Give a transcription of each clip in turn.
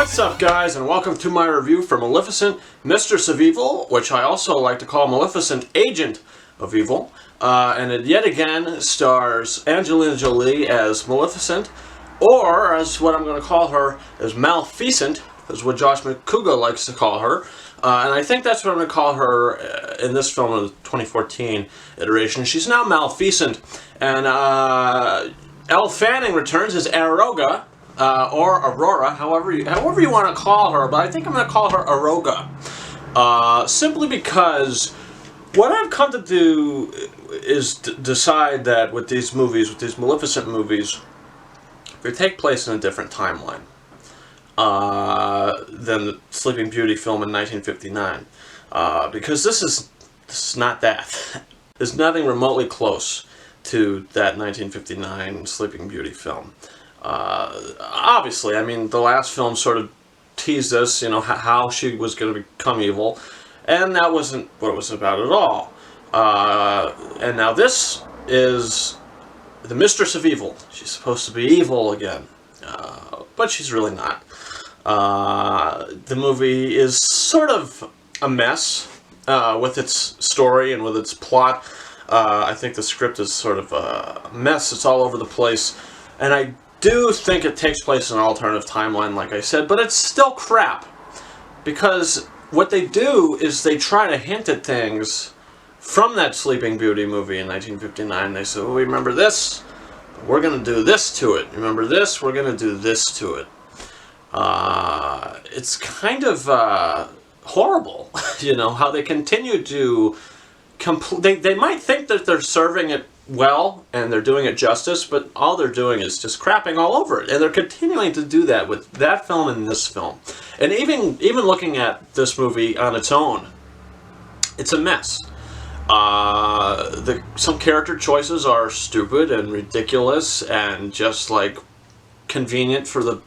What's up, guys, and welcome to my review for Maleficent, Mistress of Evil, which I also like to call Maleficent, Agent of Evil. And it yet again stars Angelina Jolie as Maleficent, or as what I'm going to call her, as Maleficent, is what Josh McCouga likes to call her. And I think that's what I'm going to call her in this film, in the 2014 iteration. She's now Maleficent, and Elle Fanning returns as Aroga, or Aurora, however you want to call her, but I think I'm going to call her Aroga. Simply because what I've come to do is decide that with these movies, with these Maleficent movies, they take place in a different timeline than the Sleeping Beauty film in 1959. Because this is not that. There's nothing remotely close to that 1959 Sleeping Beauty film. Obviously, I mean, the last film sort of teased us, you know, how she was going to become evil, and that wasn't what it was about at all. And now this is the Mistress of Evil. She's supposed to be evil again, but she's really not. The movie is sort of a mess with its story and with its plot. I think the script is sort of a mess. It's all over the place, and I do think it takes place in an alternative timeline, like I said, but it's still crap. Because what they do is they try to hint at things from that Sleeping Beauty movie in 1959. They say, well, remember this? We're going to do this to it. Remember this? We're going to do this to it. It's kind of horrible, you know, how they continue to... They might think that they're serving it well and they're doing it justice, but all they're doing is just crapping all over it, and they're continuing to do that with that film and this film. And even looking at this movie on its own, it's a mess. Some character choices are stupid and ridiculous and just like convenient for the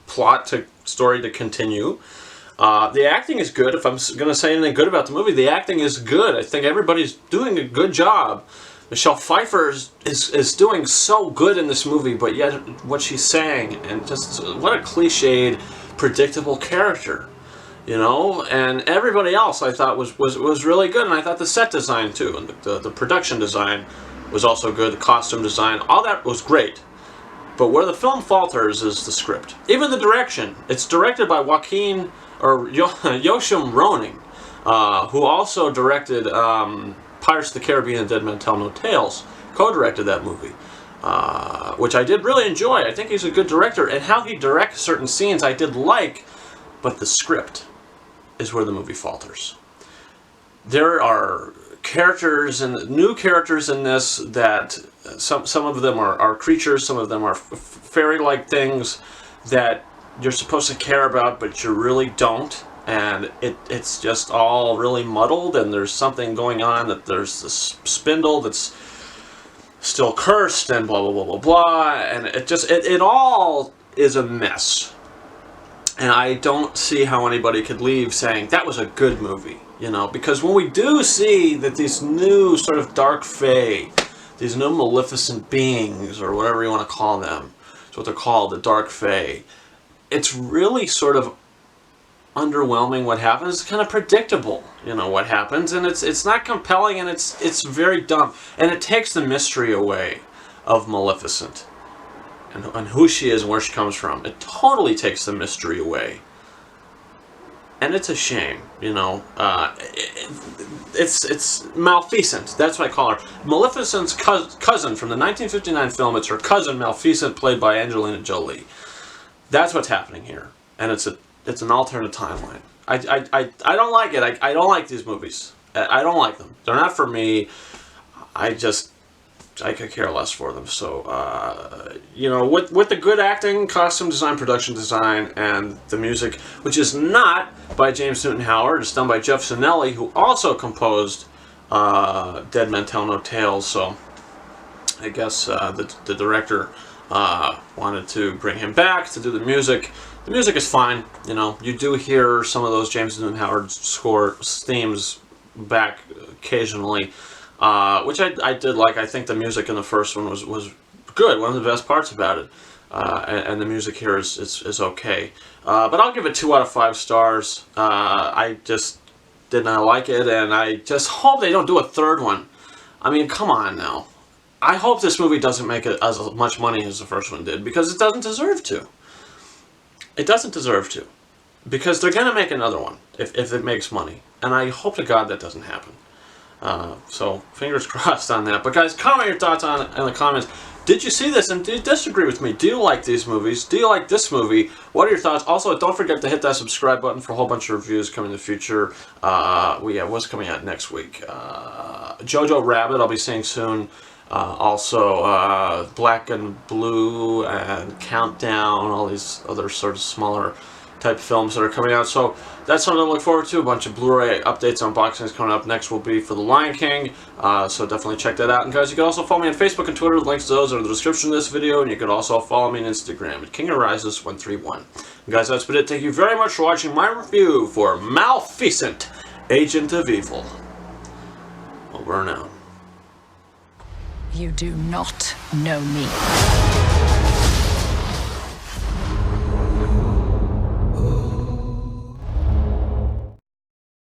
story to continue. The acting is good. If I'm going to say anything good about the movie, the acting is good. I think everybody's doing a good job. Michelle Pfeiffer is doing so good in this movie, but yet what she's saying, and just what a cliched, predictable character, you know. And everybody else I thought was really good, and I thought the set design too, and the production design was also good. The costume design, all that was great. But where the film falters is the script, even the direction. It's directed by Joachim Roning, who also directed Pirates of the Caribbean and Dead Men Tell No Tales, co-directed that movie, which I did really enjoy. I think he's a good director, and how he directs certain scenes I did like, but the script is where the movie falters. There are characters and new characters in this that some of them are creatures, some of them are fairy-like things that you're supposed to care about, but you really don't. And it's just all really muddled, and there's something going on, that there's this spindle that's still cursed, and blah, blah, blah, blah, blah, and it all is a mess. And I don't see how anybody could leave saying, that was a good movie, you know, because when we do see that these new sort of dark fae, these new maleficent beings, or whatever you want to call them, it's what they're called, the dark fae, it's really sort of underwhelming what happens. It's kind of predictable, you know, what happens, and it's not compelling, and it's very dumb, and it takes the mystery away of Maleficent and who she is and where she comes from. It totally takes the mystery away, and it's a shame, you know. It's Maleficent. That's what I call her. Maleficent's cousin from the 1959 film. It's her cousin Maleficent, played by Angelina Jolie. That's what's happening here, and it's an alternate timeline. I don't like it. I don't like these movies. I don't like them. They're not for me. I could care less for them. So, you know, with the good acting, costume design, production design, and the music, which is not by James Newton Howard, it's done by Jeff Zanelli, who also composed Dead Men Tell No Tales. So, I guess the director wanted to bring him back to do the music. The music is fine, you know. You do hear some of those James Newton Howard score themes back occasionally, which I did like. I think the music in the first one was good, one of the best parts about it. and the music here is okay. But I'll give it 2 out of 5 stars. I just did not like it, and I just hope they don't do a third one. I mean, come on now. I hope this movie doesn't make as much money as the first one did, because it doesn't deserve to. It doesn't deserve to. Because they're going to make another one if it makes money. And I hope to God that doesn't happen. So, fingers crossed on that. But guys, comment your thoughts on it in the comments. Did you see this and do you disagree with me? Do you like these movies? Do you like this movie? What are your thoughts? Also, don't forget to hit that subscribe button for a whole bunch of reviews coming in the future. What's coming out next week? Jojo Rabbit, I'll be seeing soon. Also, Black and Blue and Countdown, all these other sort of smaller type films that are coming out. So that's something to look forward to. A bunch of Blu-ray updates, unboxings coming up. Next will be for The Lion King. So definitely check that out. And guys, you can also follow me on Facebook and Twitter. The links to those are in the description of this video. And you can also follow me on Instagram at KingOfRises131. And guys, that's been it. Thank you very much for watching my review for Maleficent, Agent of Evil. Over and out. You do not know me.